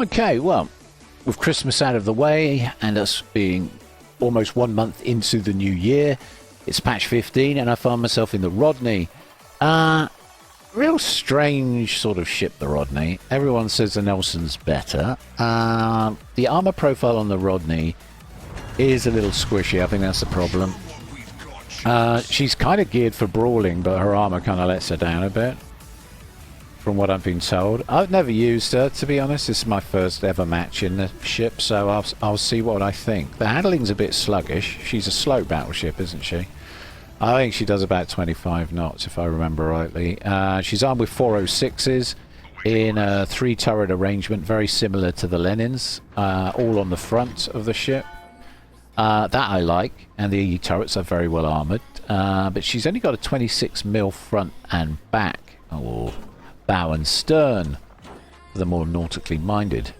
Okay, well, with Christmas out of the way and us being almost 1 month into the new year, it's patch 15 and I find myself in the Rodney. Real strange sort of ship, the Rodney. Everyone says the Nelson's better. The armor profile on the Rodney is a little squishy. I think that's the problem. She's kind of geared for brawling, but her armor kind of lets her down a bit, from what I've been told. I've never used her, to be honest. This is my first ever match in the ship, so I'll see what I think. The handling's a bit sluggish. She's a slow battleship, isn't she? I think she does about 25 knots, if I remember rightly. She's armed with 406s in a 3-turret arrangement, very similar to the Lenin's, all on the front of the ship. That I like, and the turrets are very well armoured. But she's only got a 26mm front and back, or bow and stern, for the more nautically minded.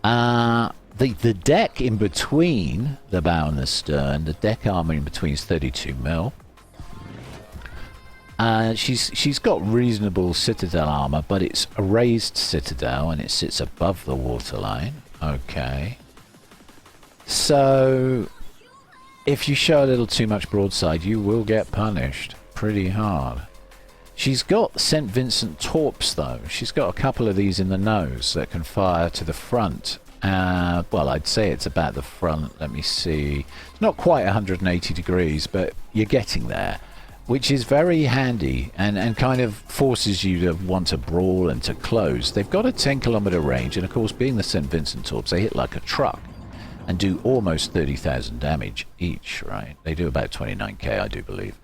The deck in between the bow and the stern, the deck armour in between is 32mm. She's got reasonable citadel armor, but it's a raised citadel and it sits above the waterline. Okay. So, if you show a little too much broadside, you will get punished pretty hard. She's got St. Vincent torps, though. She's got a couple of these in the nose that can fire to the front. Well, I'd say it's about the front. Let me see. Not quite 180 degrees, but you're getting there, which is very handy and kind of forces you to want to brawl and to close. They've got a 10-kilometer range, and of course, being the St. Vincent torps, they hit like a truck and do almost 30,000 damage each, right? They do about 29k, I do believe.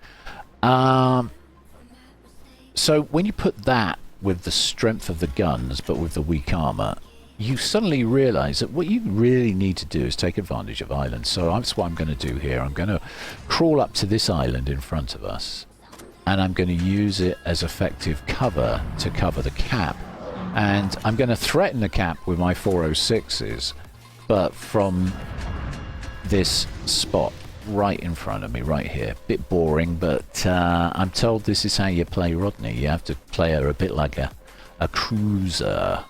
So when you put that with the strength of the guns, but with the weak armor, you suddenly realize that what you really need to do is take advantage of islands. So that's what I'm going to do here. I'm going to crawl up to this island in front of us, and I'm going to use it as effective cover to cover the cap. And I'm going to threaten the cap with my 406s, but from this spot right in front of me, right here. Bit boring, but I'm told this is how you play Rodney. You have to play her a bit like a cruiser.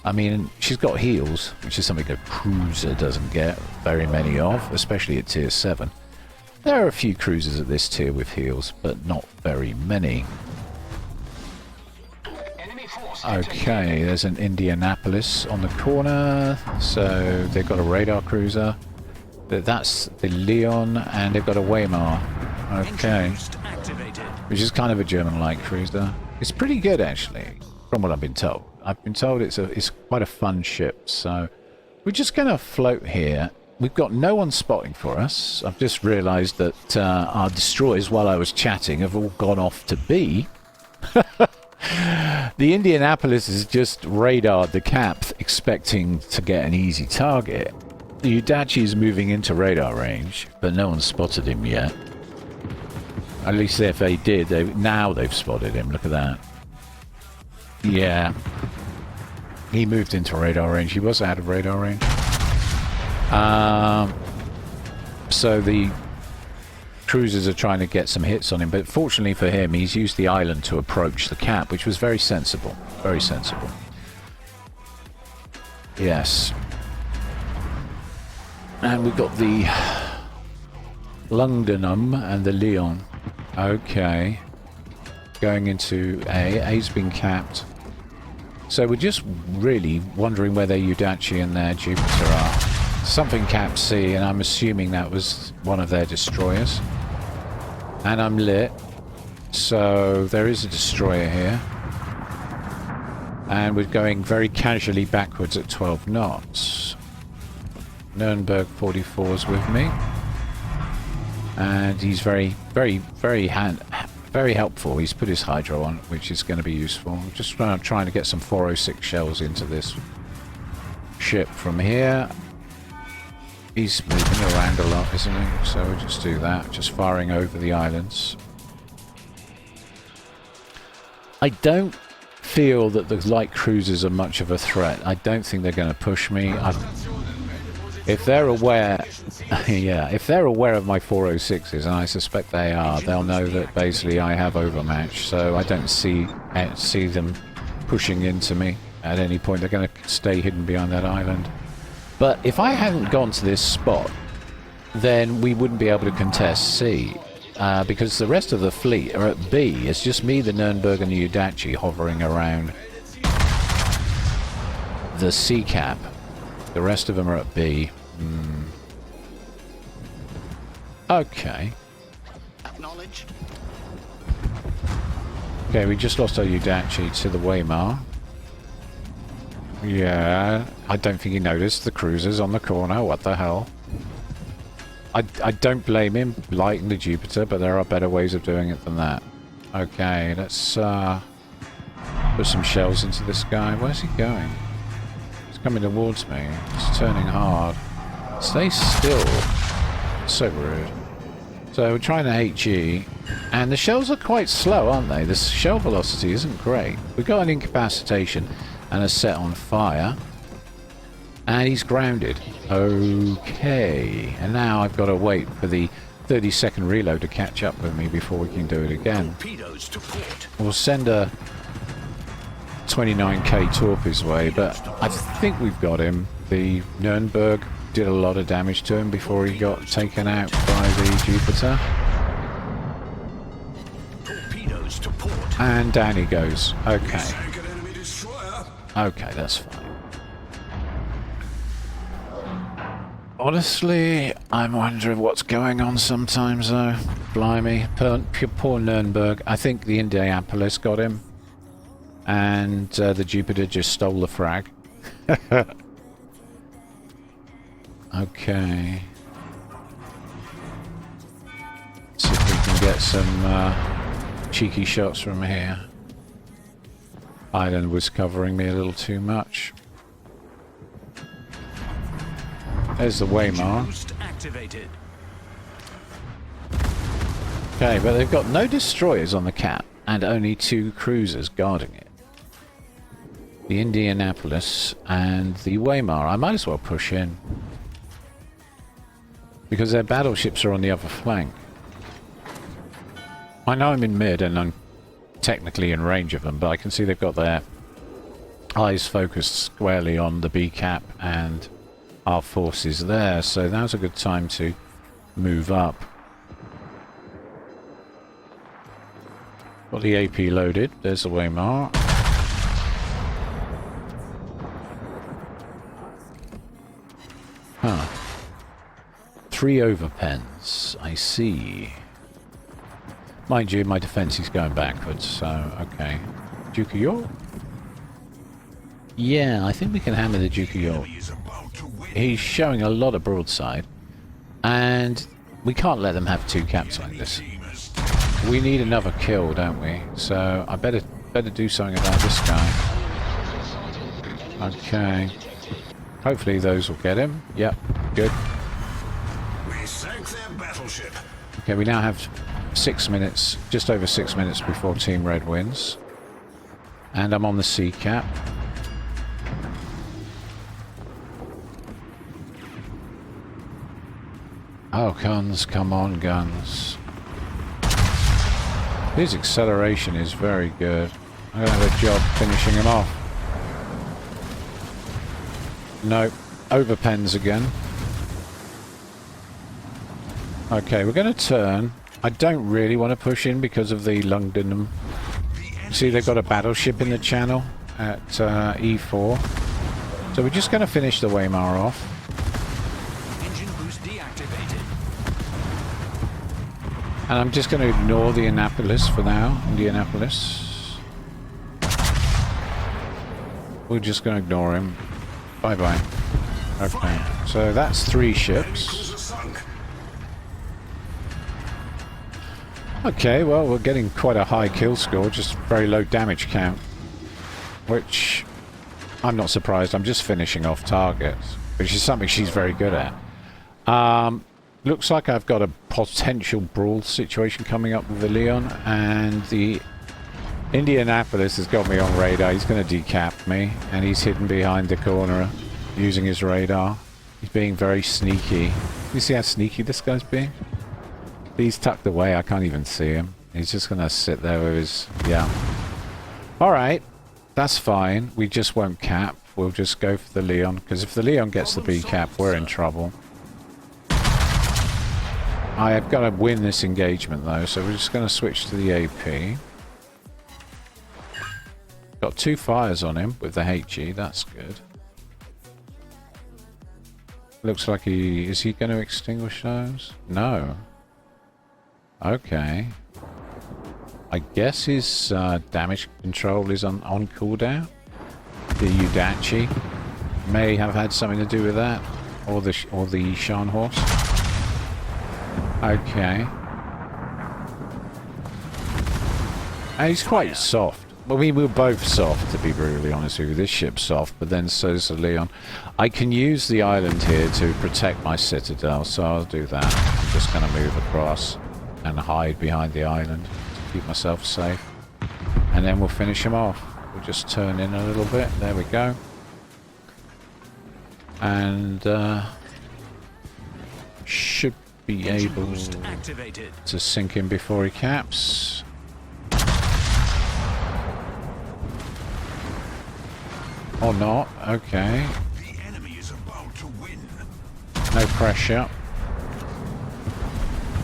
I mean, she's got heals, which is something a cruiser doesn't get very many of, especially at tier 7. There are a few cruisers at this tier with heals, but not very many. Okay, there's an Indianapolis on the corner, so they've got a radar cruiser. That's the Leon, and they've got a Weimar. Okay. Which is kind of a German-like cruiser. It's pretty good, actually, from what I've been told. I've been told it's quite a fun ship, so we're just going to float here. We've got no one spotting for us. I've just realised that our destroyers, while I was chatting, have all gone off to B. The Indianapolis has just radared the cap, expecting to get an easy target. The Udachi is moving into radar range, but no one's spotted him yet. At least if they did, now they've spotted him. Look at that. Yeah. He moved into radar range. He was out of radar range. So the cruisers are trying to get some hits on him, but fortunately for him, he's used the island to approach the cap, which was very sensible. Very sensible. Yes. And we've got the Londonum and the Leon. Okay. Going into A. A's been capped. So we're just really wondering where their Udachi and their Jupiter are. Something capped C, and I'm assuming that was one of their destroyers. And I'm lit. So there is a destroyer here. And we're going very casually backwards at 12 knots. Nuremberg 44's with me. And he's very helpful. He's put his hydro on, which is going to be useful. I'm just trying to get some 406 shells into this ship from here. He's moving around a lot, isn't he? So we'll just do that, just firing over the islands. I don't feel that the light cruisers are much of a threat. I don't think they're going to push me. If they're aware, yeah, if they're aware of my 406s, and I suspect they are, they'll know that basically I have overmatch, so I don't see them pushing into me. at any point. They're going to stay hidden behind that island. But if I hadn't gone to this spot, then we wouldn't be able to contest C. Because the rest of the fleet are at B. It's just me, the Nürnberg, and the Udachi hovering around the C cap. The rest of them are at B. Okay. Acknowledged. Okay, we just lost our Udachi to the Weimar. Yeah, I don't think he noticed the cruisers on the corner. What the hell? I don't blame him lighting the Jupiter, but there are better ways of doing it than that. Okay, let's put some shells into this guy. Where's he going? He's coming towards me. He's turning hard. Stay still. So rude. So we're trying to HE, and the shells are quite slow, aren't they? The shell velocity isn't great. We've got an incapacitation and a set on fire. And he's grounded. Okay. And now I've got to wait for the 30-second reload to catch up with me before we can do it again. We'll send a 29k torp his way, but I think we've got him. The Nürnberg did a lot of damage to him before he got taken out by the Jupiter. And down he goes. Okay. Okay, that's fine. Honestly, I'm wondering what's going on sometimes, though. Blimey. Poor Nürnberg. I think the Indianapolis got him. And the Jupiter just stole the frag. Okay. See if we can get some cheeky shots from here. Island was covering me a little too much. There's the Weimar. Okay, but they've got no destroyers on the cap and only 2 cruisers guarding it. The Indianapolis and the Weimar. I might as well push in. Because their battleships are on the other flank. I know I'm in mid and I'm technically in range of them, but I can see they've got their eyes focused squarely on the B cap and our forces there, so now's a good time to move up. Got the AP loaded. There's the Weimar. Huh. 3 overpens. I see. Mind you, my defense is going backwards, so okay. Duke of York? Yeah, I think we can hammer the Duke of York. He's showing a lot of broadside, and we can't let them have 2 caps like this. We need another kill, don't we? So I better do something about this guy. Okay. Hopefully those will get him. Yep, good. We sank their battleship. Okay, we now have 6 minutes, just over 6 minutes before Team Red wins. And I'm on the C cap. Oh, guns, come on, guns. His acceleration is very good. I'm going to have a job finishing him off. No, overpens again. Okay, we're going to turn. I don't really want to push in because of the London. See, they've got a battleship in the channel at E4. So we're just going to finish the Weimar off. And I'm just going to ignore the Annapolis for now. Indianapolis. We're just going to ignore him. Bye-bye. Okay, so that's 3 ships. Okay, well, we're getting quite a high kill score, just very low damage count. Which, I'm not surprised. I'm just finishing off targets, which is something she's very good at. Looks like I've got a potential brawl situation coming up with the Leon, and the Indianapolis has got me on radar. He's going to decap me, and he's hidden behind the corner using his radar. He's being very sneaky. You see how sneaky this guy's being? He's tucked away. I can't even see him. He's just going to sit there with his... Yeah. Alright. That's fine. We just won't cap. We'll just go for the Leon, because if the Leon gets the B cap, we're in trouble. I have got to win this engagement though, so we're just going to switch to the AP. Got 2 fires on him with the HE, that's good. Looks like is he going to extinguish those? No. Okay. I guess his damage control is on cooldown. The Udachi may have had something to do with that, or the Shan horse. Okay. And he's quite soft. Well, we were both soft, to be brutally honest with you. This ship's soft, but then so's the Leon. I can use the island here to protect my citadel, so I'll do that. I'm just going to move across and hide behind the island to keep myself safe. And then we'll finish him off. We'll just turn in a little bit. There we go. And should be able to sink him before he caps. Or not. Okay. The enemy is about to win. No pressure.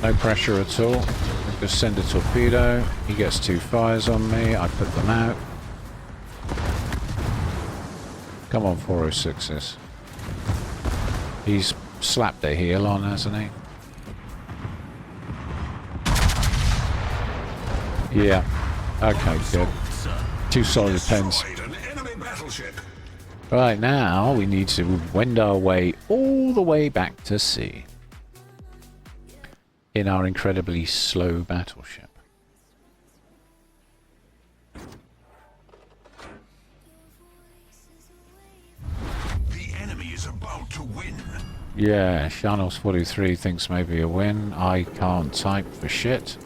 No pressure at all. Just send a torpedo. He gets 2 fires on me. I put them out. Come on, 406s. He's slapped a heel on, hasn't he? Yeah. Okay, good. 2 solid pens. An enemy battleship. Right, now we need to wend our way all the way back to sea in our incredibly slow battleship. The enemy is about to win. Yeah, Shanos 43 thinks maybe a win. I can't type for shit.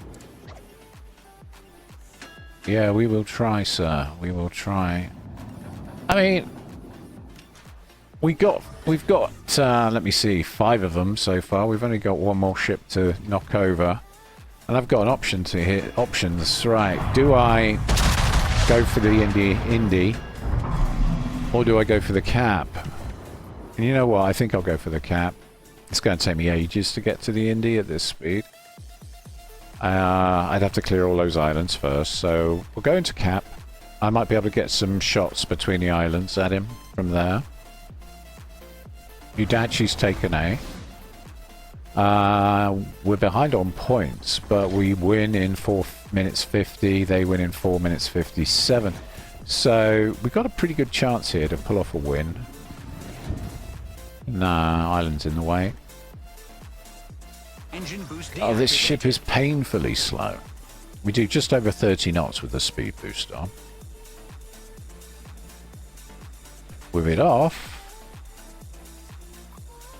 Yeah, we will try, sir. We will try. I mean, we've got let me see, 5 of them so far. We've only got 1 more ship to knock over, and I've got an option to hit. Options, right? Do I go for the Indy, or do I go for the cap? And you know what? I think I'll go for the cap. It's going to take me ages to get to the Indy at this speed. I'd have to clear all those islands first, so we'll go into cap. I might be able to get some shots between the islands at him from there. Udachi's taken A. We're behind on points, but we win in 4 minutes 50. They win in 4 minutes 57. So we've got a pretty good chance here to pull off a win. Nah, island's in the way. Engine boost Oh, this ship is painfully slow. We do just over 30 knots with the speed boost on. With it off,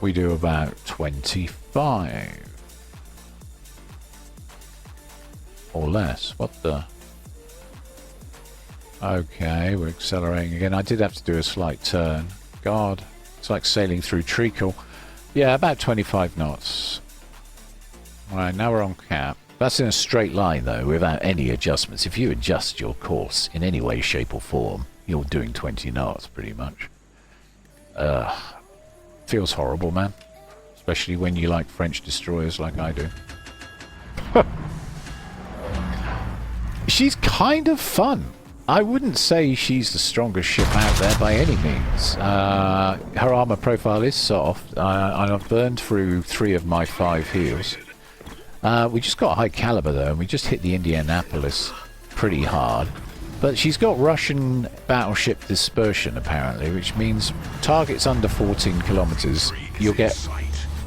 we do about 25. Or less. What the? Okay, we're accelerating again. I did have to do a slight turn. God, it's like sailing through treacle. Yeah, about 25 knots. Right, now we're on cap. That's in a straight line, though, without any adjustments. If you adjust your course in any way, shape, or form, you're doing 20 knots, pretty much. Feels horrible, man. Especially when you like French destroyers like I do. She's kind of fun. I wouldn't say she's the strongest ship out there by any means. Her armor profile is soft. I've burned through 3 of my 5 heals. We just got high caliber though, and we just hit the Indianapolis pretty hard. But she's got Russian battleship dispersion apparently, which means targets under 14 kilometers, you'll get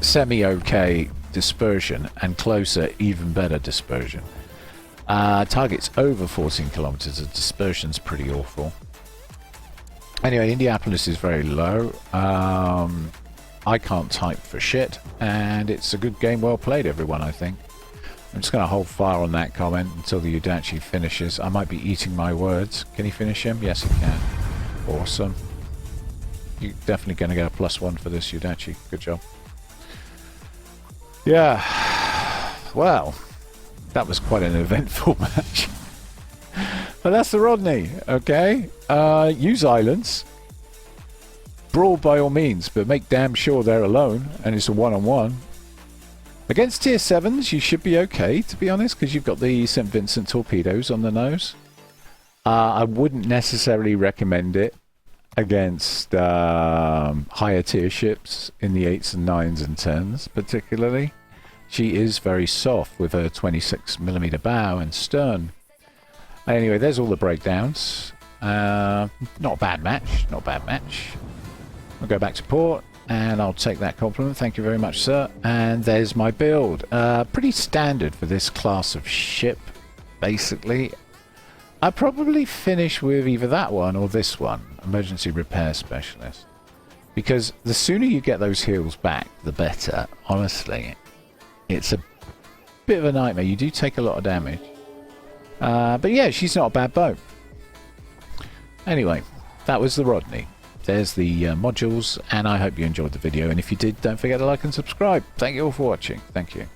semi-okay dispersion, and closer, even better dispersion. Targets over 14 kilometers, the dispersion's pretty awful. Anyway, Indianapolis is very low. I can't type for shit, and it's a good game, well played, everyone, I think. I'm just going to hold fire on that comment until the Udachi finishes. I might be eating my words. Can he finish him? Yes, he can. Awesome. You're definitely going to get a +1 for this, Udachi. Good job. Yeah. Well, that was quite an eventful match. But that's the Rodney, okay? Use islands. Brawl by all means, but make damn sure they're alone, and it's a one-on-one. Against tier 7s, you should be okay, to be honest, because you've got the St. Vincent torpedoes on the nose. I wouldn't necessarily recommend it against higher tier ships in the 8s and 9s and 10s, particularly. She is very soft with her 26mm bow and stern. Anyway, there's all the breakdowns. Not a bad match, not a bad match. I'll go back to port, and I'll take that compliment. Thank you very much, sir. And there's my build. Pretty standard for this class of ship, basically. I'll probably finish with either that one or this one, Emergency Repair Specialist. Because the sooner you get those heals back, the better, honestly. It's a bit of a nightmare. You do take a lot of damage. But yeah, she's not a bad boat. Anyway, that was the Rodney. There's the modules, and I hope you enjoyed the video. And if you did, don't forget to like and subscribe. Thank you all for watching. Thank you.